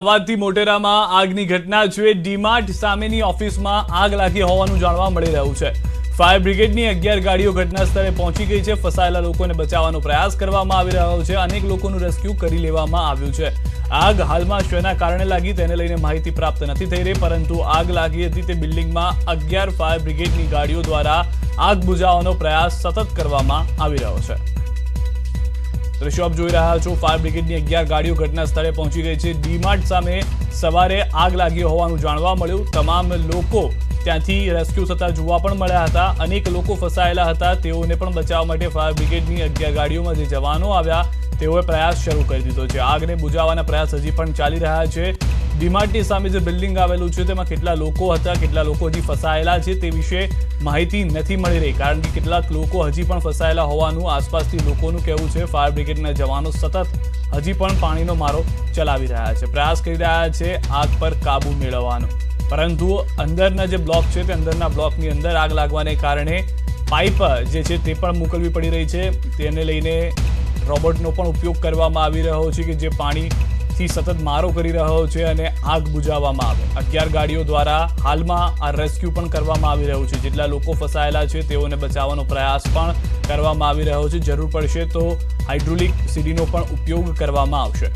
અમદાવાદથી મોટેરામાં આગની ઘટના છે। ડીમાર્ટ સામેની ઓફિસમાં આગ લાગી હોવાનું જાણવા મળી રહ્યું છે। ફાયર બ્રિગેડની 11 ગાડીઓ ઘટના સ્થળે પહોંચી ગઈ છે। ફસાયેલા લોકોને બચાવવાનો પ્રયાસ કરવામાં આવી રહ્યો છે। અનેક લોકોનું રેસ્ક્યુ કરી લેવામાં આવ્યું છે। આગ હાલમાં શેના કારણે લાગી તેને લઈને માહિતી પ્રાપ્ત નથી થઈ રહી, પરંતુ આગ લાગી હતી તે બિલ્ડિંગમાં 11 ફાયર બ્રિગેડની ગાડીઓ દ્વારા આગ બુઝાવવાનો પ્રયાસ સતત કરવામાં આવી રહ્યો છે। દ્રશ્યો આપ જોઈ રહ્યા છો, ફાયર બ્રિગેડની 11 ગાડીઓ ઘટના સ્થળે પહોંચી ગઈ છે। ડીમાર્ટ સામે સવારે આગ લાગી હોવાનું જાણવા મળ્યું। તમામ લોકો ત્યાંથી રેસ્ક્યુ થતા જોવા પણ મળ્યા હતા। અનેક લોકો ફસાયેલા હતા, તેઓને પણ બચાવવા માટે ફાયર બ્રિગેડની 11 ગાડીઓમાં જે જવાનો આવ્યા તેઓએ પ્રયાસ શરૂ કરી દીધો છે। આગને બુઝાવવાના પ્રયાસ હજી પણ ચાલી રહ્યા છે। ડીમાર્ટની સામે જે બિલ્ડિંગ આવેલું છે તેમાં કેટલા લોકો હતા, કેટલા લોકો હજી ફસાયેલા છે તે વિશે માહિતી નથી મળી રહી, કારણ કે કેટલાક લોકો હજી પણ ફસાયેલા હોવાનું આસપાસથી લોકોનું કહેવું છે। ફાયર બ્રિગેડના જવાનો સતત હજી પણ પાણીનો મારો ચલાવી રહ્યા છે, પ્રયાસ કરી રહ્યા છે આગ પર કાબુ મેળવવાનો, પરંતુ અંદરના જે બ્લોક છે તે અંદરના બ્લોકની અંદર આગ લાગવાને કારણે પાઇપ જે છે તે પણ મોકલવી પડી રહી છે। તેને લઈને રોબોટનો પણ ઉપયોગ કરવામાં આવી રહ્યો છે કે જે પાણીથી સતત મારો કરી રહ્યો છે અને આગ બુઝાવવામાં આવે। 11 ગાડીઓ દ્વારા હાલમાં આ રેસ્ક્યુ પણ કરવામાં આવી રહ્યું છે। જેટલા લોકો ફસાયેલા છે તેઓને બચાવવાનો પ્રયાસ પણ કરવામાં આવી રહ્યો છે। જરૂર પડશે તો હાઇડ્રોલિક સીડીનો પણ ઉપયોગ કરવામાં આવશે।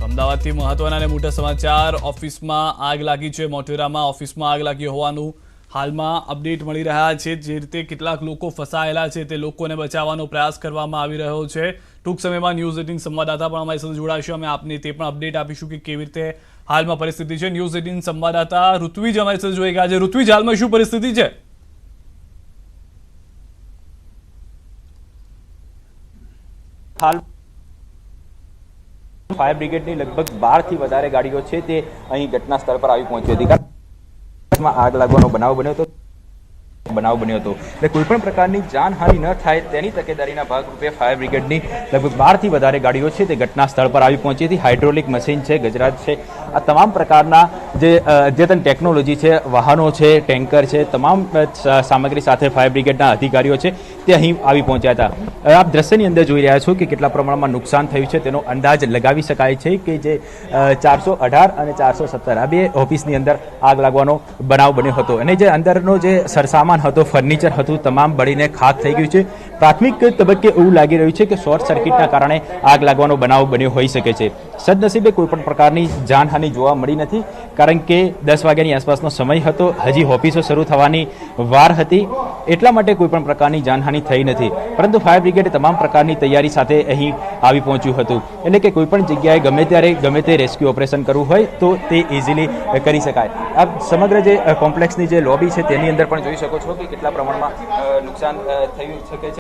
અમદાવાદથી મહત્વના અને મોટા સમાચાર। ઓફિસમાં આગ લાગી છે। મોટેરામાં ઓફિસમાં આગ લાગી હોવાનું હાલમાં અપડેટ મળી રહ્યા છે। જે રીતે કેટલાક લોકો ફસાયેલા છે તે લોકોને બચાવવાનો પ્રયાસ કરવામાં આવી રહ્યો છે। ટૂંક સમયમાં ન્યૂઝ 18 સંવાદદાતા પણ અમારી સાથે જોડાશે। અમે આપને તે પણ અપડેટ આપીશું કે કેવી રીતે હાલમાં પરિસ્થિતિ છે। ન્યૂઝ 18 સંવાદદાતા ઋત્વિજ અમારી સાથે જોઈ ગયા છે। ઋત્વિજ, હાલમાં શું પરિસ્થિતિ છે? હાલ ફાયર બ્રિગેડની લગભગ 12 થી વધારે ગાડીઓ છે તે અહીં ઘટના સ્થળ પર આવી પહોંચી હતી। આગ લાગવાનો બનાવ બન્યો હતો એટલે કોઈ પણ પ્રકારની જાનહાનિ ન થાય તેની તકેદારીના ભાગરૂપે ફાયર બ્રિગેડની લગભગ 12 થી વધારે ગાડીઓ છે તે ઘટના સ્થળ પર આવી પહોંચી હતી। હાઇડ્રોલિક મશીન છે, ગજરાજ છે, આ તમામ પ્રકારના જે અદ્યતન ટેકનોલોજી છે, વાહનો છે, ટેન્કર છે, તમામ સામગ્રી સાથે ફાયર બ્રિગેડના અધિકારીઓ છે તે અહીં આવી પહોંચ્યા હતા। આપ દ્રશ્યની અંદર જોઈ રહ્યા છો કે કેટલા પ્રમાણમાં નુકસાન થયું છે તેનો અંદાજ લગાવી શકાય છે કે જે 418 અને 417 આ બે ઓફિસની અંદર આગ લાગવાનો બનાવ બન્યો હતો અને જે અંદરનો જે સરસામાન હતો, ફર્નિચર હતું, તમામ બળીને ખાખ થઈ ગયું છે। પ્રાથમિક તબક્કે એવું લાગી રહ્યું છે કે શોર્ટ સર્કિટના કારણે આગ લાગવાનો બનાવ બન્યો હોઈ શકે છે। સદનસીબે કોઈ પણ પ્રકારની જાનહાનિ જોવા મળી નથી, કારણ કે 10 વાગ્યાની આસપાસનો સમય હતો, હજી ઓફિસો શરૂ થવાની વાર હતી, એટલા માટે કોઈ પણ પ્રકારની જાનહાનિ થઈ નથી। પરંતુ ફાયર બ્રિગેડે તમામ પ્રકારની તૈયારી સાથે અહીં આવી પહોંચ્યું હતું, એટલે કે કોઈ પણ જગ્યાએ ગમે ત્યારે ગમે તે રેસ્ક્યુ ઓપરેશન કરવું હોય તો તે ઇઝીલી કરી શકાય। આ સમગ્ર જે કોમ્પ્લેક્સની જે લોબી છે તેની અંદર પણ જોઈ શકો છો કે કેટલા પ્રમાણમાં નુકસાન થઈ શકે છે,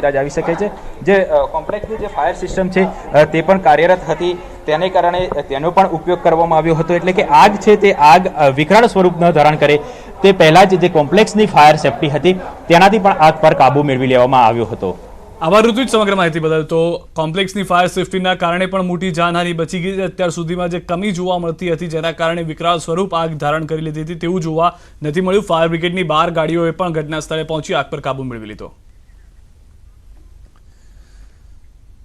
આવી શકે છે। જે કોમ્પ્લેક્સની જે ફાયર સિસ્ટમ છે તે પણ કાર્યરત હતી, તેને કારણે તેનો પણ ઉપયોગ કરવામાં આવ્યો હતો, એટલે કે આગ છે તે આગ વિકરાળ સ્વરૂપ ન ધારણ કરે તે પહેલાં જ જે કોમ્પ્લેક્સની ફાયર સેફટી હતી તેનાથી પણ આગ પર કાબુ મેળવી લેવામાં આવ્યો હતો। આભાર ઋત્વિજ સમગ્ર માહિતી બદલ। તો કોમ્પ્લેક્સની ફાયર સેફટીના કારણે પણ મોટી જાનહાનિ બચી ગઈ છે। અત્યાર સુધીમાં જે કમી જોવા મળતી હતી જેના કારણે વિકરાળ સ્વરૂપ આગ ધારણ કરી લીધી હતી તેવું જોવા નથી મળ્યું। ફાયર બ્રિગેડની 12 ગાડીઓએ પણ ઘટના સ્થળે પહોંચી આગ પર કાબુ મેળવી લીધો।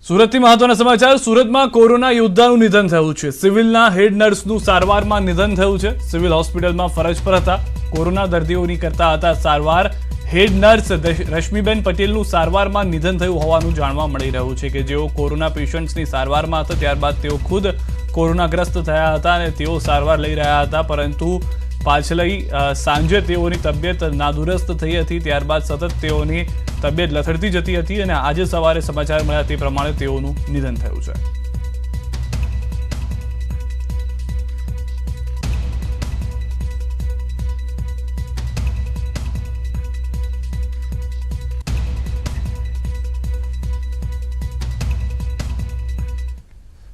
સુરતથી મહત્વના સમાચાર। સુરતમાં કોરોના યોદ્ધાનું નિધન થયું છે। સિવિલના હેડ નર્સનું સારવારમાં નિધન થયું છે। સિવિલ હોસ્પિટલમાં ફરજ પર હતા, કોરોના દર્દીઓની કરતા હતા સારવાર। હેડ નર્સ રશ્મિબેન પટેલનું સારવારમાં નિધન થયું હોવાનું જાણવા મળી રહ્યું છે કે જેઓ કોરોના પેશન્ટ્સની સારવારમાં હતા, ત્યારબાદ તેઓ ખુદ કોરોનાગ્રસ્ત થયા હતા અને તેઓ સારવાર લઈ રહ્યા હતા, પરંતુ પાછલી સાંજે તેઓની તબિયત નાદુરસ્ત થઈ હતી, ત્યારબાદ સતત તેઓની તબિયત લથડતી જતી હતી અને આજે સવારે સમાચાર મળ્યા તે પ્રમાણે તેઓનું નિધન થયું છે।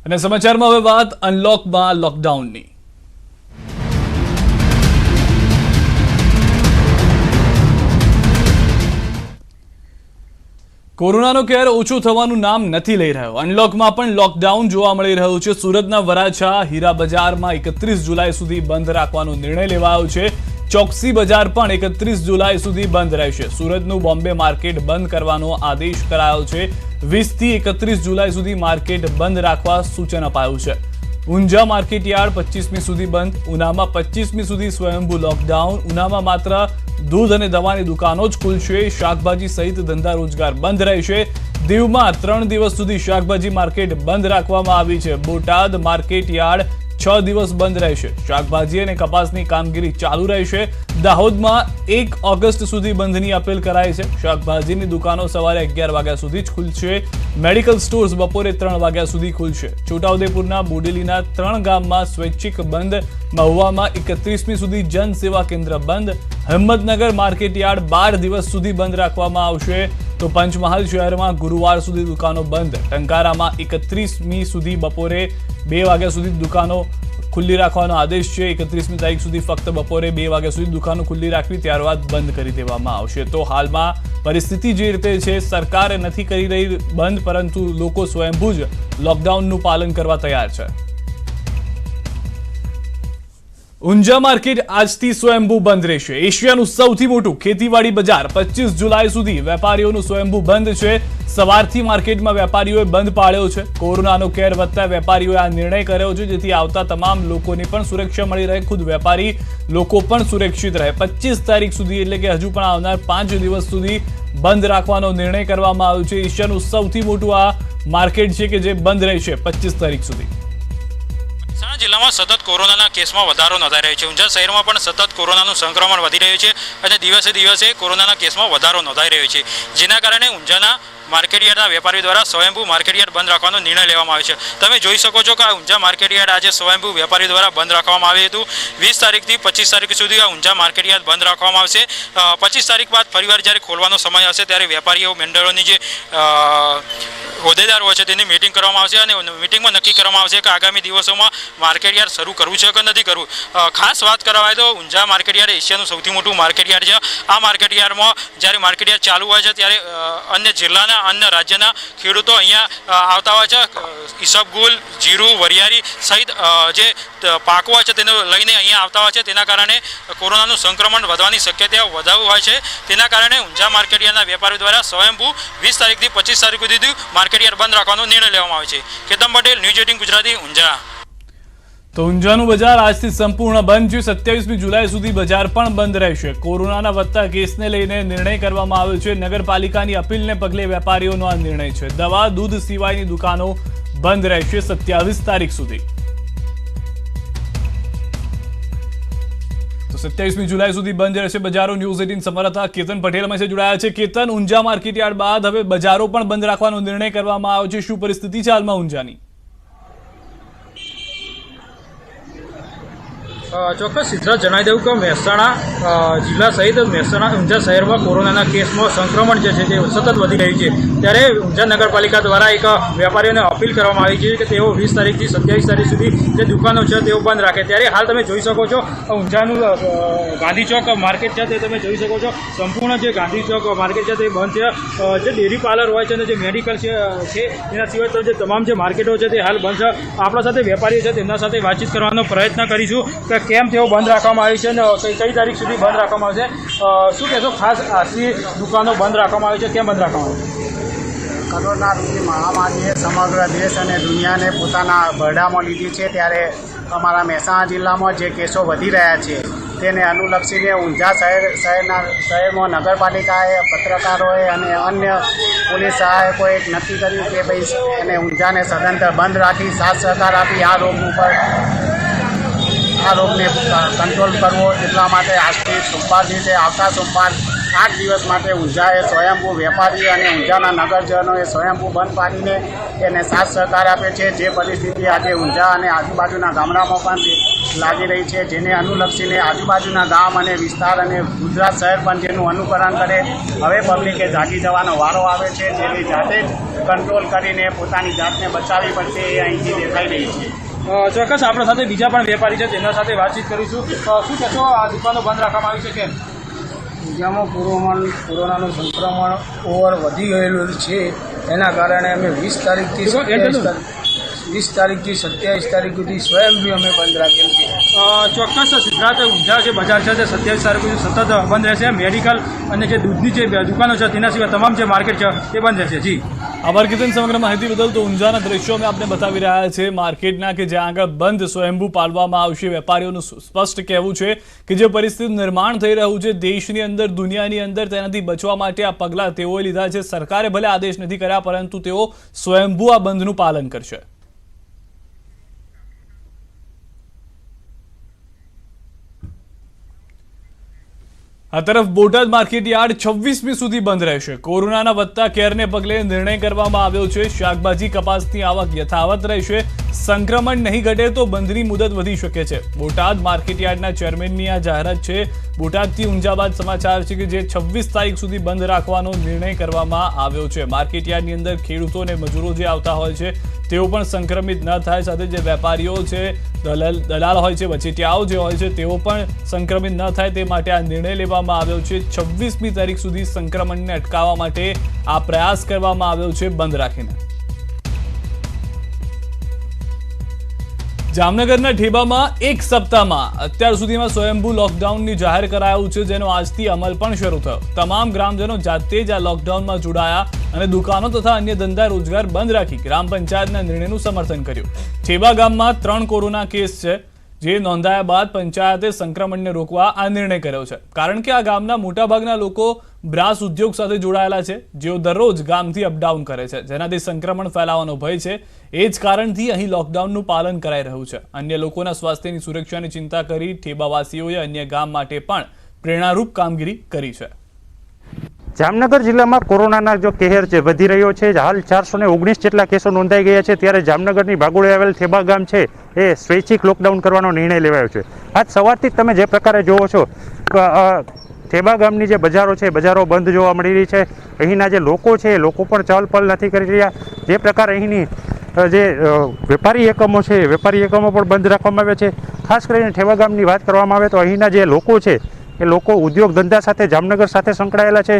અને સમાચારમાં હવે વાત અનલોકમાં લોકડાઉનની। કોરોનાનો કેર ઓછો થવાનું નામ નથી લઈ રહ્યો। અનલોકમાં પણ લોકડાઉન જોવા મળી રહ્યું છે। સુરતના વરાછા હીરા બજારમાં 31 જુલાઈ સુધી બંધ રાખવાનો નિર્ણય લેવાયો છે। ચોકસી બજાર પણ 31 જુલાઈ સુધી બંધ રહેશે. સુરતનું બોમ્બે માર્કેટ બંધ કરવાનો આદેશ કરાયો છે. 20 થી 31 જુલાઈ સુધી માર્કેટ બંધ રાખવા સૂચન અપાયું છે. ઊંઝા માર્કેટ યાર્ડ 25મી સુધી બંધ. ઉનામાં 25મી સુધી સ્વયંભૂ લોકડાઉન. ઉનામાં માત્ર દૂધ અને દવાની દુકાનો જ ખુલશે. શાકભાજી સહિત ધંધા રોજગાર બંધ રહેશે. દીવમાં 3 દિવસ સુધી શાકભાજી માર્કેટ બંધ રાખવામાં આવી છે. બોટાદ માર્કેટ યાર્ડ 6 દિવસ બંધ રહેશે. શાકભાજી અને કપાસની કામગીરી ચાલુ રહેશે. દાહોદમાં 1 ઓગસ્ટ સુધી બંધની અપીલ કરાઈ છે. શાકભાજીની દુકાનો સવારે 11 વાગ્યા સુધી જ ખુલશે. મેડિકલ સ્ટોર્સ બપોરે 3 વાગ્યા સુધી ખુલશે. છોટાઉદેપુરના બોડેલીના 3 ગામમાં સ્વૈચ્છિક બંધ. મહુવામાં 31મી સુધી જન સેવા કેન્દ્ર બંધ. હિંમતનગર માર્કેટ યાર્ડ 12 દિવસ સુધી બંધ રાખવામાં આવશે. તો પંચમહાલ શહેરમાં ગુરુવાર સુધી દુકાનો બંધ. ટંકારામાં 31મી સુધી બપોરે 2 વાગ્યા સુધી દુકાનો ખુલ્લી રાખવાનો આદેશ છે. 31મી તારીખ સુધી ફક્ત બપોરે 2 વાગ્યા સુધી દુકાનો ખુલ્લી રાખવી, ત્યારબાદ બંધ કરી દેવામાં આવશે. તો હાલમાં પરિસ્થિતિ જે રીતે છે, સરકાર નથી કરી રહી બંધ, પરંતુ લોકો સ્વયંભૂ જ લોકડાઉનનું પાલન કરવા તૈયાર છે. ઊંઝા માર્કેટ આજથી સ્વયંભૂ બંધ રહેશે. એશિયાનું સૌથી મોટું ખેતીવાડી બજાર 25 જુલાઈ સુધી વેપારીઓનું સ્વયંભૂ બંધ છે. સવારથી માર્કેટમાં વેપારીઓએ બંધ પાળ્યો છે. કોરોનાનો કેર વધતા વેપારીઓએ આ નિર્ણય કર્યો છે, જેથી આવતા તમામ લોકોને પણ સુરક્ષા મળી રહે, ખુદ વેપારી લોકો પણ સુરક્ષિત રહે. 25 તારીખ સુધી એટલે કે હજુ પણ આવનાર 5 દિવસ સુધી બંધ રાખવાનો નિર્ણય કરવામાં આવ્યો છે. એશિયાનું સૌથી મોટું આ માર્કેટ છે કે જે બંધ રહેશે 25 તારીખ સુધી. મહેસાણા જિલ્લામાં સતત કોરોનાના કેસમાં વધારો નોંધાઈ રહ્યો છે. ઊંઝા શહેરમાં પણ સતત કોરોનાનું સંક્રમણ વધી રહ્યું છે અને દિવસે દિવસે કોરોનાના કેસમાં વધારો નોંધાઈ રહ્યો છે, જેના કારણે ઊંઝાના માર્કેટયાર્ડના વેપારીઓ દ્વારા સ્વયંભૂ માર્કેટયાર્ડ બંધ રાખવાનો નિર્ણય લેવામાં આવ્યો છે. તમે જોઈ શકો છો કે આ ઊંઝા માર્કેટયાર્ડ આજે સ્વયંભૂ વેપારીઓ દ્વારા બંધ રાખવામાં આવ્યું હતું. 20 તારીખથી 25 તારીખ સુધી આ ઊંઝા માર્કેટયાર્ડ બંધ રાખવામાં આવશે. 25 તારીખ બાદ ફરીવાર જ્યારે ખોલવાનો સમય હશે ત્યારે વેપારીઓ મંડળોની જે હોદ્દેદાર હોય છે તેની મીટિંગ કરવામાં આવશે અને મીટિંગમાં નક્કી કરવામાં આવશે કે આગામી દિવસોમાં માર્કેટયાર્ડ શરૂ કરવું છે કે નથી કરવું. ખાસ વાત કરવામાં આવે તો ઊંઝા માર્કેટયાર્ડ એશિયાનું સૌથી મોટું માર્કેટયાર્ડ છે. આ માર્કેટયાર્ડમાં જ્યારે માર્કેટયાર્ડ ચાલુ હોય છે ત્યારે અન્ય જિલ્લાના અન્ય રાજ્યના ખેડૂતો અહીંયા આવતા હોય છે. ઈસબગુલ, જીરું, વરિયાળી સહિત જે પાકો હોય છે તેને લઈને અહીંયા આવતા હોય છે. તેના કારણે કોરોનાનું સંક્રમણ વધવાની શક્યતાઓ વધારે હોય છે. તેના કારણે ઊંઝા માર્કેટયાર્ડના વેપારીઓ દ્વારા સ્વયંભૂ 20 તારીખથી 25 તારીખ સુધી માર્કેટયાર્ડ બંધ રાખવાનો નિર્ણય લેવામાં આવે છે. કેતન પટેલ, ન્યૂઝ 18 ગુજરાતી, ઊંઝા. તો ઊંઝાનું બજાર આજથી સંપૂર્ણ બંધ છે. 27મી જુલાઈ સુધી બજાર પણ બંધ રહેશે. કોરોનાના વધતા કેસને લઈને નિર્ણય કરવામાં આવ્યો છે. નગરપાલિકાની અપીલને પગલે વેપારીઓનો આ નિર્ણય છે. દવા, દૂધ સિવાયની દુકાનો બંધ રહેશે 27 તારીખ સુધી. તો 27મી જુલાઈ સુધી બંધ રહેશે બજારો. ન્યૂઝ 18 સંવાદદાતા કેતન પટેલ અમારી જોડાયા છે. કેતન, ઊંઝા માર્કેટયાર્ડ બાદ હવે બજારો પણ બંધ રાખવાનો નિર્ણય કરવામાં આવ્યો છે. શું પરિસ્થિતિ છે હાલમાં ઊંઝાની? ચોક્કસ સિદ્ધરાજ જણાવી દઉં કે મહેસાણા જિલ્લા સહિત મહેસાણા ઊંઝા શહેરમાં કોરોનાના કેસમાં સંક્રમણ જે છે તે સતત વધી રહ્યું છે. ત્યારે ઊંઝા નગરપાલિકા દ્વારા એક વેપારીઓને અપીલ કરવામાં આવી છે કે તેઓ 20 તારીખથી 27 તારીખ સુધી જે દુકાનો છે તેઓ બંધ રાખે. ત્યારે હાલ તમે જોઈ શકો છો ઊંઝાનું ગાંધી ચોક માર્કેટ છે તે તમે જોઈ શકો છો. સંપૂર્ણ જે ગાંધી ચોક માર્કેટ છે તે બંધ છે. જે ડેરી પાર્લર હોય છે અને જે મેડિકલ છે એના સિવાય તો જે તમામ જે માર્કેટો છે તે હાલ બંધ છે. આપણા સાથે વેપારીઓ છે તેમના સાથે વાતચીત કરવાનો પ્રયત્ન કરીશું કે કેમ તેઓ બંધ રાખવામાં આવી છે અને કઈ તારીખ સુધી બંધ રાખવામાં આવશે. શું કહેશો, ખાસ આજથી દુકાનો બંધ રાખવામાં આવી છે, કેમ બંધ રાખવામાં આવી છે? કોરોનાની મહામારીએ સમગ્ર દેશ અને દુનિયાને પોતાના બરડામાં લીધી છે. ત્યારે અમારા મહેસાણા જિલ્લામાં જે કેસો વધી રહ્યા છે તેને અનુલક્ષીને ઊંઝા શહેરમાં નગરપાલિકાએ, પત્રકારોએ અને અન્ય પોલીસ સહાયકોએ નક્કી કર્યું કે ભાઈ એને ઊંઝાને સદંતર બંધ રાખી સાથ સહકાર આપી આ રોગને કંટ્રોલ કરવો. એટલા માટે આજથી સોમવાર દિવસે આવતા સોમવાર 8 દિવસ માટે ઊંઝાએ સ્વયંભૂ વેપારી અને ઊંઝાના નગરજનોએ સ્વયંભૂ બંધ પાડીને એને સાથ સહકાર આપે છે. જે પરિસ્થિતિ આજે ઊંઝા અને આજુબાજુના ગામડામાં પણ લાગી રહી છે, જેને અનુલક્ષીને આજુબાજુના ગામ અને વિસ્તાર અને ગુજરાત શહેર પણ જેનું અનુકરણ કરે. હવે પબ્લિકે જાગી જવાનો વારો આવે છે, જેની જાતે કંટ્રોલ કરીને પોતાની જાતને બચાવવી પડશે એ અહીંથી દેખાઈ રહી છે. ચોક્કસ આપણા સાથે બીજા પણ વેપારી છે તેના સાથે વાતચીત કરીશું. શું કહેશો, આ દુકાનો બંધ રાખવામાં આવી છે કેમ? ઊંઝામાં કોરોનાનું સંક્રમણ ઓવર વધી ગયેલું છે. એના કારણે અમે 20 તારીખથી 27 તારીખ 20 તારીખથી 27 તારીખ સુધી સ્વયંભૂ અમે બંધ રાખેલ છે. ચોક્કસ સિદ્ધાર્થ ઊંઝા જે બજાર છે તે 27 તારીખ સુધી સતત બંધ રહેશે. મેડિકલ અને જે દૂધની જે દુકાનો છે તેના સિવાય તમામ જે માર્કેટ છે તે બંધ રહેશે. જી આભાર કિશન. સમગ્ર માહિતી બદલ. તો ઊંઝાના દ્રશ્યો અમે આપને બતાવી રહ્યા છે માર્કેટના, કે જ્યાં આગળ બંધ સ્વયંભૂ પાડવામાં આવશે. વેપારીઓનું સ્પષ્ટ કહેવું છે કે જે પરિસ્થિતિ નિર્માણ થઈ રહ્યું છે દેશની અંદર, દુનિયાની અંદર, તેનાથી બચવા માટે આ પગલાં તેઓએ લીધા છે. સરકારે ભલે આદેશ નથી કર્યા, પરંતુ તેઓ સ્વયંભૂ આ બંધનું પાલન કરશે. આ તરફ બોટાદ માર્કેટ યાર્ડ 26મી સુધી બંધ રહેશે. કોરોનાના વધતા કેરને પગલે નિર્ણય કરવામાં આવ્યો છે. શાકભાજી કપાસની આવક યથાવત રહેશે. સંક્રમણ નહીં ઘટે તો બંધની મુદત વધી શકે છે. બોટાદ માર્કેટ યાર્ડના ચેરમેનની આ જાહેરાત છે. બોટાદથી ઊંઝા બાદ સમાચાર છે કે જે 26 તારીખ સુધી બંધ રાખવાનો નિર્ણય કરવામાં આવ્યો છે. માર્કેટ યાર્ડની અંદર ખેડૂતો અને મજૂરો જે આવતા હોય છે તેઓ પણ સંક્રમિત ન થાય, સાથે જે વેપારીઓ છે, દલાલ હોય છે, વચેટિયાઓ જે હોય છે તેઓ પણ સંક્રમિત ન થાય તે માટે આ નિર્ણય લેવામાં આવ્યો છે. 26મી તારીખ સુધી સંક્રમણને અટકાવવા માટે આ પ્રયાસ કરવામાં આવ્યો છે બંધ રાખીને. જામનગરના ઠેબામાં એક સપ્તાહમાં અત્યાર સુધીમાં સ્વયંભૂ લોકડાઉનની જાહેર કરાયું છે, જેનો આજથી અમલ પણ શરૂ થયો. તમામ ગ્રામજનો જાતે જ આ લોકડાઉનમાં જોડાયા અને દુકાનો તથા અન્ય ધંધા રોજગાર બંધ રાખી ગ્રામ પંચાયતના નિર્ણયનું સમર્થન કર્યું. ઠેબા ગામમાં 3 કોરોના કેસ છે, જે નોંધાયા બાદ પંચાયતે સંક્રમણને રોકવા આ નિર્ણય કર્યો છે. કારણ કે આ ગામના મોટાભાગના લોકો બ્રાસ ઉદ્યોગ સાથે જોડાયેલા છે, જેઓ દરરોજ ગામથી અપડાઉન કરે છે, જેનાથી સંક્રમણ ફેલાવાનો ભય છે. એ જ કારણથી અહીં લોકડાઉનનું પાલન કરાઈ રહ્યું છે. અન્ય લોકોના સ્વાસ્થ્યની સુરક્ષાની ચિંતા કરી ઠેબાવાસીઓએ અન્ય ગામ માટે પણ પ્રેરણારૂપ કામગીરી કરી છે. જામનગર જિલ્લામાં કોરોનાના જો કહેર છે વધી રહ્યો છે. હાલ 419 જેટલા કેસો નોંધાઈ ગયા છે. ત્યારે જામનગરની ભાગોળે આવેલ થેબા ગામ છે એ સ્વૈચ્છિક લોકડાઉન કરવાનો નિર્ણય લેવાયો છે. આજ સવારથી તમે જે પ્રકારે જોવો છો, થેબા ગામની જે બજારો છે, બજારો બંધ જોવા મળી રહી છે. અહીંના જે લોકો છે એ લોકો પણ ચહલપહલ નથી કરી રહ્યા. જે પ્રકારે અહીંની જે વેપારી એકમો છે, વેપારી એકમો પણ બંધ રાખવામાં આવ્યા છે. ખાસ કરીને થેબા ગામની વાત કરવામાં આવે તો અહીંના જે લોકો છે એ લોકો ઉદ્યોગ ધંધા સાથે, જામનગર સાથે સંકળાયેલા છે.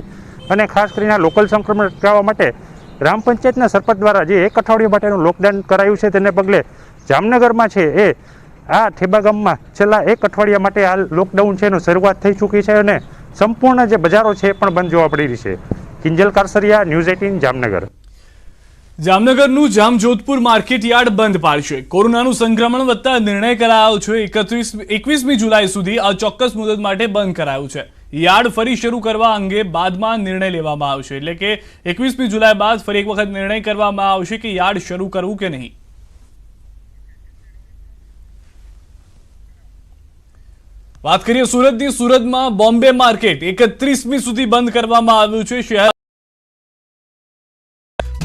અને ખાસ કરીને લોકલ સંક્રમણ અટકાવવા માટે ગ્રામ પંચાયતના સરપંચ દ્વારા જે 1 અઠવાડિયા માટેનું લોકડાઉન કરાયું છે, તેને પગલે જામનગરમાં છે એ આ થેબા ગામમાં છેલ્લા 1 અઠવાડિયા માટે હાલ લોકડાઉન છે એનું શરૂઆત થઈ ચૂકી છે અને સંપૂર્ણ જે બજારો છે એ પણ બંધ જોવા મળી રહી છે. કિંજલ કારસરિયા, ન્યૂઝ 18 જામનગર. જામનગરનું જામજોધપુર માર્કેટ યાર્ડ બંધ પાડશે. કોરોનાનું સંક્રમણ વધતા નિર્ણય કરાયો છે. 21મી જુલાઈ સુધી અચોક્કસ મુદત માટે બંધ કરાયું છે. યાર્ડ ફરી શરૂ કરવા અંગે બાદમાં નિર્ણય લેવામાં આવશે. એટલે કે 21મી જુલાઈ બાદ ફરી એક વખત નિર્ણય કરવામાં આવશે કે યાર્ડ શરૂ કરવું કે નહીં. વાત કરીએ સુરતની. સુરતમાં બોમ્બે માર્કેટ 31મી સુધી બંધ કરવામાં આવ્યું છે. શહેર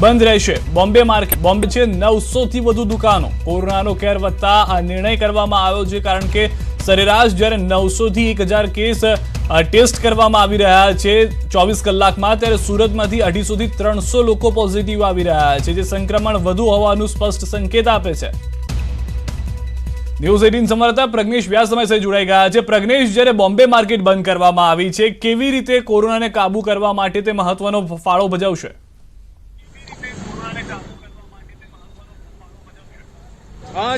બંધ રહેશે. બોમ્બે માર્કેટ બોમ્બે છે 900 થી વધુ દુકાનો. કોરોનાનો કેર વધતા આ નિર્ણય કરવામાં આવ્યો છે, કારણ કે સરેરાશ જ્યારે 900 થી 1000 કેસ ટેસ્ટ કરવામાં આવી રહ્યા છે 24 કલાકમાં, ત્યારે સુરતમાંથી 250 થી 300 લોકો પોઝિટિવ આવી રહ્યા છે, જે સંક્રમણ વધુ હોવાનું સ્પષ્ટ સંકેત આપે છે. ન્યૂઝ 18 સંવાદદાતા પ્રજ્ઞેશ વ્યાસ સમય સાથે જોડાઈ ગયા છે. પ્રજ્ઞેશ, જ્યારે બોમ્બે માર્કેટ બંધ કરવામાં આવી છે, કેવી રીતે કોરોનાને કાબુ કરવા માટે તે મહત્વનો ફાળો ભજવશે?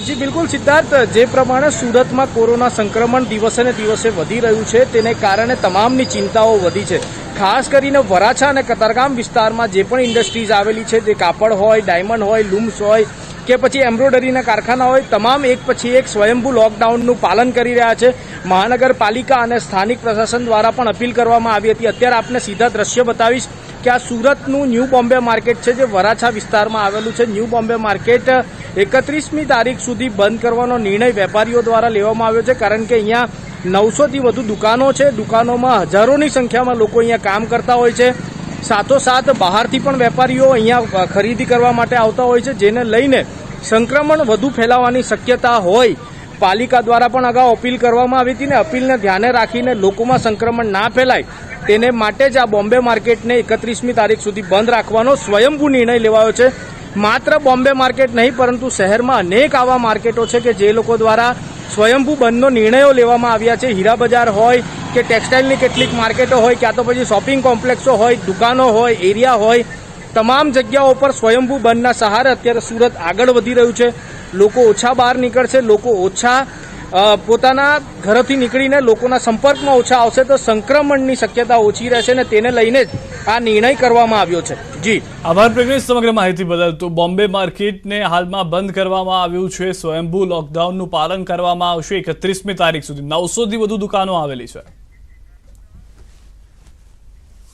જી બિલકુલ સિદ્ધાર્થ, જે પ્રમાણે સુરતમાં કોરોના સંક્રમણ દિવસે ને દિવસે વધી રહ્યું છે તેને કારણે તમામની ચિંતાઓ વધી છે. ખાસ કરીને વરાછા અને કતારગામ વિસ્તારમાં જે પણ ઇન્ડસ્ટ્રીઝ આવેલી છે, તે કાપડ હોય, ડાયમંડ હોય, લૂમ્સ હોય કે પછી એમ્બ્રોઇડરીના કારખાના હોય, તમામ એક પછી એક સ્વયંભૂ લોકડાઉનનું પાલન કરી રહ્યા છે. મહાનગરપાલિકા અને સ્થાનિક પ્રશાસન દ્વારા પણ અપીલ કરવામાં આવી હતી. અત્યારે આપને સીધા દ્રશ્ય બતાવીશ કે આ સુરતનું ન્યૂ બોમ્બે માર્કેટ છે, જે વરાછા વિસ્તારમાં આવેલું છે. ન્યૂ બોમ્બે માર્કેટ 31મી તારીખ સુધી બંધ કરવાનો નિર્ણય વેપારીઓ દ્વારા લેવામાં આવ્યો છે, કારણ કે અહીંયા 900 થી વધુ દુકાનો છે. દુકાનોમાં હજારોની સંખ્યામાં લોકો અહીંયા કામ કરતા હોય છે. સાથોસાથ બહારથી પણ વેપારીઓ અહીંયા ખરીદી કરવા માટે આવતા હોય છે, જેને લઈને સંક્રમણ વધુ ફેલાવાની શક્યતા હોય. પાલિકા દ્વારા પણ અગાઉ અપીલ કરવામાં આવી હતી ને અપીલને ધ્યાને રાખીને લોકોમાં સંક્રમણ ના ફેલાય તેને માટે જ આ બોમ્બે માર્કેટને 31મી તારીખ સુધી બંધ રાખવાનો સ્વયંભૂ નિર્ણય લેવાયો છે. માત્ર બોમ્બે માર્કેટ નહીં, પરંતુ શહેરમાં અનેક આવા માર્કેટો છે કે જે લોકો દ્વારા સ્વયંભૂ બંધનો નિર્ણયો લેવામાં આવ્યા છે. હીરા બજાર હોય કે ટેક્સટાઇલની કેટલીક માર્કેટો હોય, ક્યાં તો પછી શોપિંગ કોમ્પ્લેક્સો હોય, દુકાનો હોય, એરિયા હોય, તમામ જગ્યાઓ પર સ્વયંભૂ બંધના સહારે અત્યારે સુરત આગળ વધી રહ્યું છે. લોકો ઓછા બહાર નીકળશે, લોકો ઓછા પોતાના ઘરથી નીકળીને લોકોના સંપર્કમાં ઓછા આવશે તો સંક્રમણની શક્યતા ઓછી રહેશે અને તેને લઈને જ આ નિર્ણય કરવામાં આવ્યો છે. જી આભાર પ્રજ્ઞેશ સમગ્ર માહિતી બદલ. તો બોમ્બે માર્કેટને હાલમાં બંધ કરવામાં આવ્યું છે. સ્વયંભૂ લોકડાઉનનું પાલન કરવામાં આવશે 31મી તારીખ સુધી. 900થી વધુ દુકાનો આવેલી છે.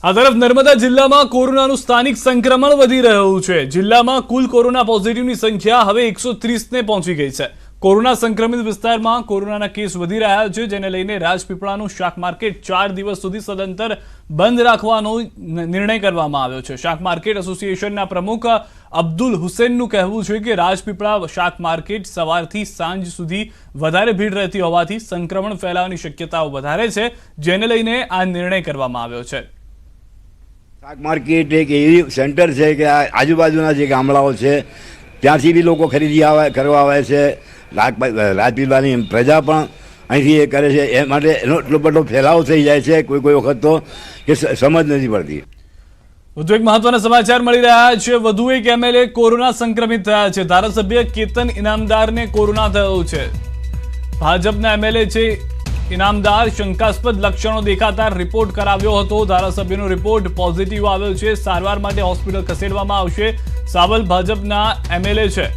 આ તરફ નર્મદા જિલ્લામાં કોરોનાનું સ્થાનિક સંક્રમણ વધી રહ્યું છે. જિલ્લામાં કુલ કોરોના પોઝિટિવની સંખ્યા હવે 130ને પહોંચી ગઈ છે. કોરોના સંક્રમિત વિસ્તારમાં કોરોનાના કેસ વધી રહ્યા છે, જેને લઈને રાજપીપળાનું શાક માર્કેટ 4 દિવસ સુધી સદંતર બંધ રાખવાનો નિર્ણય કરવામાં આવ્યો છે. શાક માર્કેટ એસોસિએશનના પ્રમુખ અબ્દુલ હુસેનનું કહેવું છે કે રાજપીપળા શાક માર્કેટ સવારથી સાંજ સુધી વધારે ભીડ રહેતી હોવાથી સંક્રમણ ફેલાવાની શક્યતાઓ વધારે છે, જેને લઈને આ નિર્ણય કરવામાં આવ્યો છે. શાક માર્કેટ એક એવી સેન્ટર છે કે આજુબાજુના જે ગામડાઓ છે ત્યાંથી બી લોકો ખરીદી કરવા આવે છે. રાજપીપળાની પ્રજા પણ અહીંથી એ કરે છે. એ માટે એનો એટલો બધો ફેલાવો થઈ જાય છે કોઈ વખત તો કે સમજ નથી પડતી. વધુ એક મહત્વના સમાચાર મળી રહ્યા છે. વધુ એક એમએલએ કોરોના સંક્રમિત થયા છે. ધારાસભ્ય કેતન ઇનામદારને કોરોના થયો છે. ભાજપના એમએલએ છે ઇનામદાર શંકાસ્પદ લક્ષણો દેખાતા રિપોર્ટ કરાવ્યો હતો. ધારાસભ્યનો રિપોર્ટ પોઝિટિવ આવ્યો છે. સારવાર માટે હોસ્પિટલ ખસેડવામાં આવશે. સાવલ ભાજપના એમએલએ છે.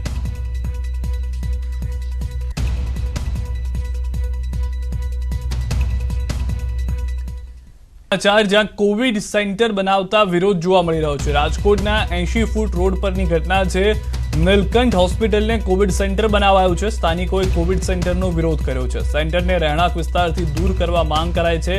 જ્યાં કોવિડ સેન્ટર બનાવતા વિરોધ જોવા મળી રહ્યો છે. રાજકોટના 80 ફૂટ રોડ પરની ઘટના છે. નીલકંઠ હોસ્પિટલને કોવિડ સેન્ટર બનાવાયું છે. સ્થાનિકોએ કોવિડ સેન્ટરનો વિરોધ કર્યો છે. સેન્ટરને રહેણાંક વિસ્તારથી દૂર કરવા માંગ કરાય છે.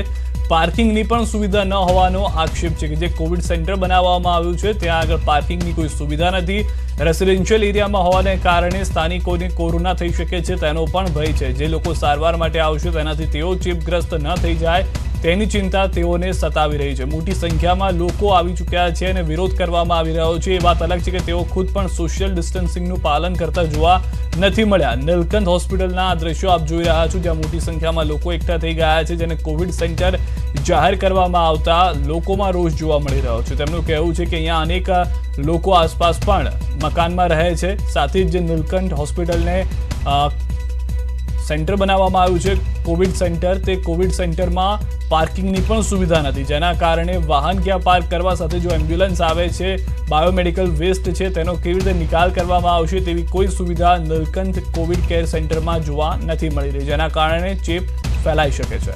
પાર્કિંગની પણ સુવિધા ન હોવાનો આક્ષેપ છે કે જે કોવિડ સેન્ટર બનાવવામાં આવ્યું છે ત્યાં આગળ પાર્કિંગની કોઈ સુવિધા નથી. રેસિડેન્શિયલ એરિયામાં હોવાને કારણે સ્થાનિકોને કોરોના થઈ શકે છે તેનો પણ ભય છે. જે લોકો સારવાર માટે આવશે તેનાથી તેઓ ચેપગ્રસ્ત ન થઈ જાય તેની ચિંતા તેઓને સતાવી રહી છે. મોટી સંખ્યામાં લોકો આવી ચૂક્યા છે અને વિરોધ કરવામાં આવી રહ્યો છે. એ વાત અલગ છે કે તેઓ ખુદ પણ સોશિયલ ડિસ્ટન્સિંગનું પાલન કરતા જોવા નથી મળ્યા. નીલકંઠ હોસ્પિટલના દ્રશ્યો આપ જોઈ રહ્યા છો જ્યાં મોટી સંખ્યામાં લોકો એકઠા થઈ ગયા છે, જેને કોવિડ સેન્ટર જાહેર કરવામાં આવતા લોકોમાં રોષ જોવા મળી રહ્યો છે. તેમનું કહેવું છે કે અહીંયા અનેક લોકો આસપાસ પણ મકાનમાં રહે છે. સાથે જ જે નીલકંઠ હોસ્પિટલને સેન્ટર બનાવવામાં આવ્યું છે કોવિડ સેન્ટર, તે કોવિડ સેન્ટરમાં પાર્કિંગની પણ સુવિધા નથી, જેના કારણે વાહન ક્યાં પાર્ક કરવા સાથે જો એમ્બ્યુલન્સ આવે છે, બાયોમેડિકલ વેસ્ટ છે તેનો કેવી રીતે નિકાલ કરવામાં આવશે તેવી કોઈ સુવિધા નીલકંઠ કોવિડ કેર સેન્ટરમાં જોવા નથી મળી રહી, જેના કારણે ચેપ ફેલાઈ શકે છે.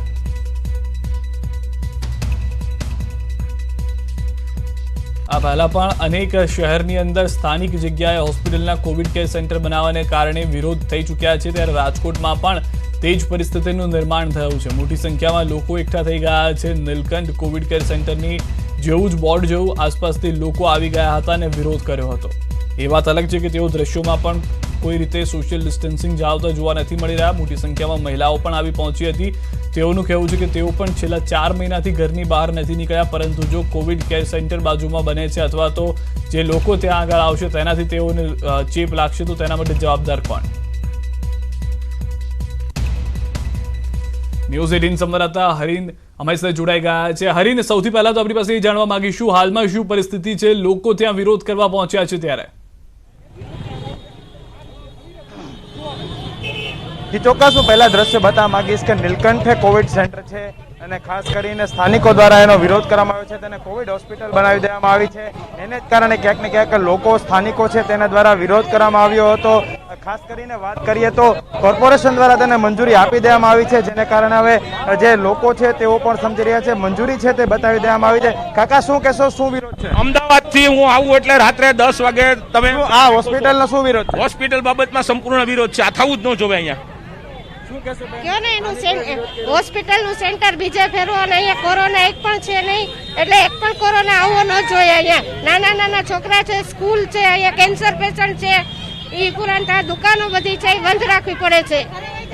આ પહેલા પણ અનેક શહેરની અંદર સ્થાનિક જગ્યાએ હોસ્પિટલના કોવિડ કેર સેન્ટર બનાવવાને કારણે વિરોધ થઈ ચૂક્યા છે. ત્યારે રાજકોટમાં પણ તે જ પરિસ્થિતિનું નિર્માણ થયું છે. મોટી સંખ્યામાં લોકો એકઠા થઈ ગયા છે. નીલકંઠ કોવિડ કેર સેન્ટરની જેવું જ બોર્ડ જેવું આસપાસથી લોકો આવી ગયા હતા અને વિરોધ કર્યો હતો. એ વાત અલગ છે કે તેઓ દ્રશ્યોમાં પણ કોઈ રીતે સોશિયલ ડિસ્ટન્સિંગ જાળવતા જોવા નથી મળી રહ્યા. મોટી સંખ્યામાં મહિલાઓ પણ આવી પહોંચી હતી. તેઓનું કહેવું છે કે તેઓ પણ છેલ્લા 4 મહિનાથી ઘરની બહાર નથી નીકળ્યા, પરંતુ જો કોવિડ કેર સેન્ટર બાજુમાં બને છે અથવા તો જે લોકો ત્યાં આગળ આવશે તેનાથી તેઓને ચેપ લાગશે તો તેના માટે જવાબદાર કોણ? ન્યૂઝ 18 સંવાદદાતા હરીન અમારી સાથે જોડાઈ ગયા છે. હરીન, સૌથી પહેલા તો આપણી પાસે એ જાણવા માંગીશું હાલમાં શું પરિસ્થિતિ છે, લોકો ત્યાં વિરોધ કરવા પહોંચ્યા છે ત્યારે? ચોક્કસ હું પહેલા દ્રશ્ય બતાવવા માંગીશ કે નીલકંઠ કોવિડ સેન્ટર છે અને ખાસ કરીને સ્થાનિકો દ્વારા એનો વિરોધ કરવામાં આવ્યો છે. તેને કોવિડ હોસ્પિટલ બનાવી દેવામાં આવી છે. એને જ કારણે ક્યાંક ને ક્યાંક લોકો સ્થાનિકો છે તેના દ્વારા વિરોધ કરવામાં આવ્યો હતો. ખાસ કરીને વાત કરીએ તો કોર્પોરેશન દ્વારા તેને મંજૂરી આપી દેવામાં આવી છે, જેને કારણે હવે જે લોકો છે તેઓ પણ સમજી રહ્યા છે મંજૂરી છે તે બતાવી દેવામાં આવી છે. કાકા શું કહેશો, શું વિરોધ છે? અમદાવાદથી હું આવું એટલે રાત્રે 10 વાગે તમે આ હોસ્પિટલનો શું વિરોધ છે? હોસ્પિટલ બાબતમાં સંપૂર્ણ વિરોધ છે. આ થવું જ ન જોવે અહીંયા. હોસ્પિટલનું સેન્ટર બીજે ફેરવો અને અહીંયા કોરોના એક પણ છે નહીં, એટલે એક પણ કોરોના આવવો ન જોઈએ. અહીંયા નાના નાના છોકરા છે, સ્કૂલ છે, અહીંયા કેન્સર પેશન્ટ છે, એ ઉપરાંત આ દુકાનો બધી છે એ બંધ રાખવી પડે છે.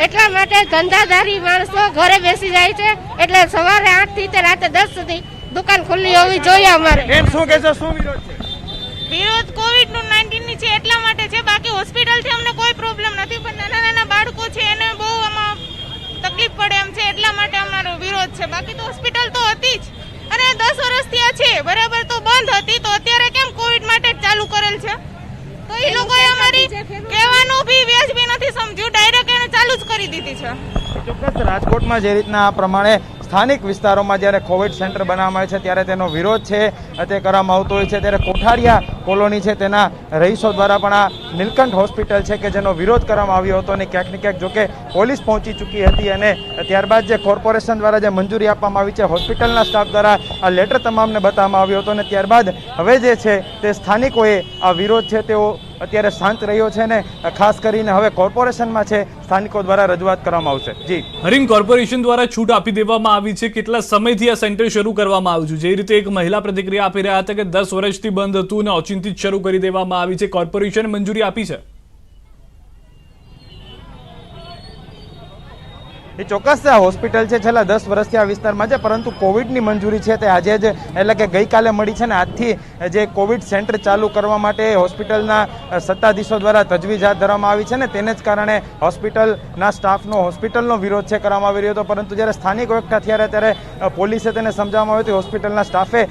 એટલા માટે ધંધાધારી માણસો ઘરે બેસી જાય છે, એટલે સવારે 8 થી તે રાતે 10 સુધી દુકાન ખુલ્લી હોવી જોઈએ. અમારે શું કહેશો, શું વિરોધ છે? વિરોધ કોવિડ-19 ની છે એટલા માટે છે, બાકી હોસ્પિટલથી અમને કોઈ પ્રોબ્લેમ નથી, પણ નાના નાના બાળકો છે એને બહુ આમાં તકલીફ પડે એમ છે એટલા માટે અમારો વિરોધ છે. બાકી તો હોસ્પિટલ તો હતી જ અને 10 વર્ષથી આ છે બરાબર, તો બંધ હતી, તો અત્યારે કેમ કોવિડ માટે કરેલ છે, તો એ લોકોએ અમારી કહેવાનું બી વ્યાજબી નથી સમજ્યું, ડાયરેક્ટ એને ચાલુ જ કરી દીધી છે. ચોક્કસ રાજકોટમાં જે રીતના આ પ્રમાણે સ્થાનિક વિસ્તારોમાં જ્યારે કોવિડ સેન્ટર બનાવવામાં આવે છે ત્યારે તેનો વિરોધ છે તે કરવામાં આવતો હોય છે, ત્યારે કોઠારિયા કોલોની છે તેના રહીશો દ્વારા પણ આ નીલકંઠ હોસ્પિટલ છે કે જેનો વિરોધ કરવામાં આવ્યો હતો અને ક્યાંક ને ક્યાંક જોકે પોલીસ પહોંચી ચૂકી હતી અને ત્યારબાદ જે કોર્પોરેશન દ્વારા જે મંજૂરી આપવામાં આવી છે, હોસ્પિટલના સ્ટાફ દ્વારા આ લેટર તમામને બતાવવામાં આવ્યો હતો અને ત્યારબાદ હવે જે છે તે સ્થાનિકોએ આ વિરોધ છે તેઓ અત્યારે શાંત રહ્યો છે ને ખાસ કરીને હવે કોર્પોરેશનમાં છે સ્થાનિકો દ્વારા રજૂઆત કરવામાં આવશે. જી હરીન, કોર્પોરેશન દ્વારા છૂટ આપી દેવામાં આવી છે, કેટલા સમયથી આ સેન્ટર શરૂ કરવામાં આવ્યું છે? જે રીતે એક મહિલા પ્રતિક્રિયા આપી રહ્યા હતા કે 10 વર્ષથી બંધ હતું અને ઓચિંતી શરૂ કરી દેવામાં આવી છે, કોર્પોરેશને મંજૂરી આપી છે. એ ચોક્કસ આ હોસ્પિટલ છે છેલ્લા 10 વર્ષથી આ વિસ્તારમાં છે, પરંતુ કોવિડની મંજૂરી છે તે આજે જ એટલે કે ગઈકાલે મળી છે ને આજથી જે કોવિડ સેન્ટર ચાલુ કરવા માટે હોસ્પિટલના સત્તાધીશો દ્વારા તજવીજ હાથ ધરવામાં આવી છે ને તેને જ કારણે હોસ્પિટલના સ્ટાફનો હોસ્પિટલનો વિરોધ છે કરવામાં આવી રહ્યો હતો, પરંતુ જ્યારે સ્થાનિકો એકઠા થયા ત્યારે પોલીસે તેને સમજાવવામાં આવ્યું હતું, હોસ્પિટલના સ્ટાફે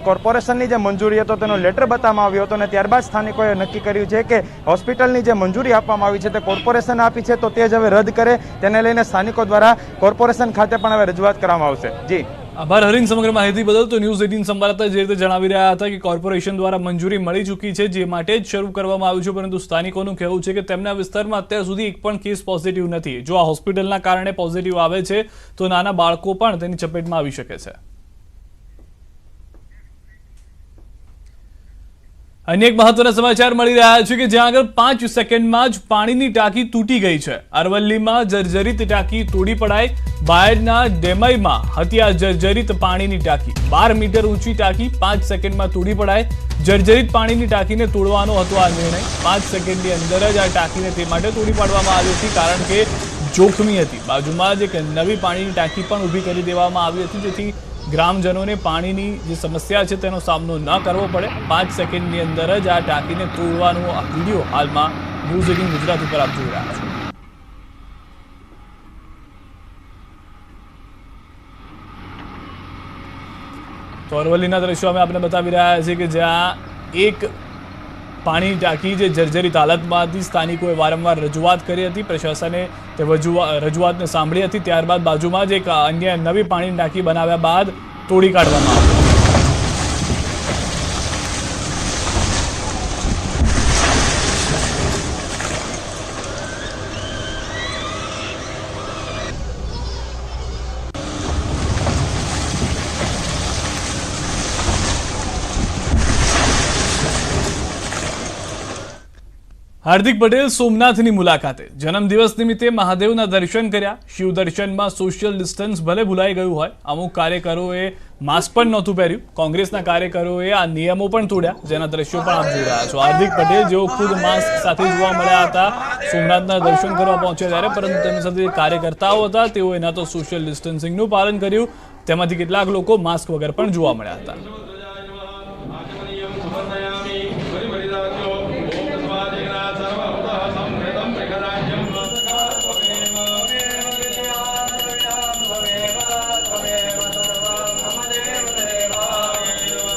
કોર્પોરેશનની જે મંજૂરી હતો તેનો લેટર બતાવવામાં આવ્યો હતો અને ત્યારબાદ સ્થાનિકોએ નક્કી કર્યું છે કે હોસ્પિટલની જે મંજૂરી આપવામાં આવી છે તે કોર્પોરેશન આપી છે તો તે જ હવે રદ કરે, તેને લઈને સ્થાનિકો દ્વારા કોર્પોરેશન ખાતે પણ હવે રજૂઆત કરવામાં આવશે. જી આભાર હરીન સમગ્ર માહિતી બદલ. તો ન્યૂઝ 18 સંવાદદાતા જે રીતે જણાવી રહ્યા હતા કે કોર્પોરેશન દ્વારા મંજૂરી મળી ચૂકી છે, જે માટે જ શરૂ કરવામાં આવ્યું છે, પરંતુ સ્થાનિકોનું કહેવું છે કે તેમના વિસ્તારમાં અત્યાર સુધી એક પણ કેસ પોઝિટિવ નથી. જો આ હોસ્પિટલના કારણે પોઝિટિવ આવે છે તો નાના બાળકો પણ તેની ચપેટમાં આવી શકે છે. અન્ય એક મહત્વના સમાચાર મળી રહ્યા છે કે જ્યાં આગળ 5 સેકન્ડમાં જ પાણીની ટાંકી તૂટી ગઈ છે. અરવલ્લીમાં જર્જરિત ટાંકી તોડી પડાઈ. બાયડના ડેમઈમાં હતી આ જર્જરિત પાણીની ટાંકી. 12 મીટર ઊંચી ટાંકી 5 સેકન્ડમાં તોડી પડાય. જર્જરિત પાણીની ટાંકીને તોડવાનો હતો આ નિર્ણય. 5 સેકન્ડની અંદર જ આ ટાંકીને તે માટે તોડી પાડવામાં આવી હતી, કારણ કે જોખમી હતી. બાજુમાં જ એક નવી પાણીની ટાંકી પણ ઊભી કરી દેવામાં આવી હતી, જેથી ગ્રામજનોને પાણીની જે સમસ્યા છે તેનો સામનો ન કરવો પડે. 5 સેકન્ડની અંદર જ આ ટાંકીને તોડવાનો આ વિડીયો હાલમાં ન્યૂઝ 18 ગુજરાત ઉપર આપ જોઈ રહ્યા છો. તો અરવલ્લીના દ્રશ્યો અમે આપને બતાવી રહ્યા છીએ કે જ્યાં એક પાણીની ટાંકી જે જર્જરિત હાલતમાં હતી, સ્થાનિકોએ વારંવાર રજૂઆત કરી હતી, પ્રશાસને તે રજૂઆતને સાંભળી હતી, ત્યારબાદ બાજુમાં જ એક અન્ય નવી પાણીની ટાંકી બનાવ્યા બાદ તોડી કાઢવામાં આવી. હાર્દિક પટેલ સોમનાથની મુલાકાતે. જન્મદિવસ નિમિત્તે મહાદેવના દર્શન કર્યા. શિવ દર્શનમાં સોશિયલ ડિસ્ટન્સ ભલે ભૂલાઈ ગયું હોય, અમુક કાર્યકરોએ માસ્ક પણ નહોતું પહેર્યું. કોંગ્રેસના કાર્યકરોએ આ નિયમો પણ તોડ્યા, જેના દ્રશ્યો પણ આપ જોઈ રહ્યા છો. હાર્દિક પટેલ જેઓ ખુદ માસ્ક સાથે જોવા મળ્યા હતા સોમનાથના દર્શન કરવા પહોંચ્યા ત્યારે, પરંતુ તેમની સાથે કાર્યકર્તાઓ હતા તેઓએ ન તો સોશિયલ ડિસ્ટન્સિંગનું પાલન કર્યું, તેમાંથી કેટલાક લોકો માસ્ક વગર પણ જોવા મળ્યા હતા.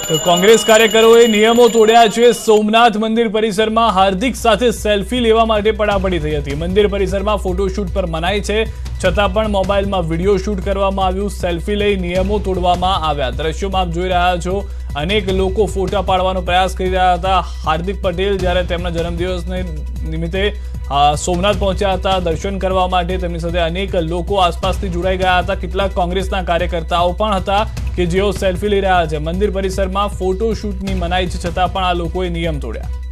તો કોંગ્રેસ કાર્યકરોએ નિયમો તોડ્યા છે. સોમનાથ મંદિર પરિસરમાં હાર્દિક સાથે સેલ્ફી લેવા માટે પડાપડી થઈ હતી. મંદિર પરિસરમાં ફોટોશૂટ પર મનાઈ છે, છતાં પણ મોબાઈલમાં વિડીયો શૂટ કરવામાં આવ્યું. સેલ્ફી લઈ નિયમો તોડવામાં આવ્યા. દ્રશ્યોમાં આપ જોઈ રહ્યા છો, અનેક લોકો ફોટા પાડવાનો પ્રયાસ કરી રહ્યા હતા. હાર્દિક પટેલ જ્યારે તેમના જન્મદિવસને નિમિત્તે સોમનાથ પહોંચ્યા હતા દર્શન કરવા માટે, તેમની સાથે અનેક લોકો આસપાસથી જોડાઈ ગયા હતા. કેટલાક કોંગ્રેસના કાર્યકર્તાઓ પણ હતા કે જેઓ સેલ્ફી લઈ રહ્યા છે. મંદિર પરિસરમાં ફોટોશૂટની મનાઈ છે, છતાં પણ આ લોકોએ નિયમ તોડ્યા.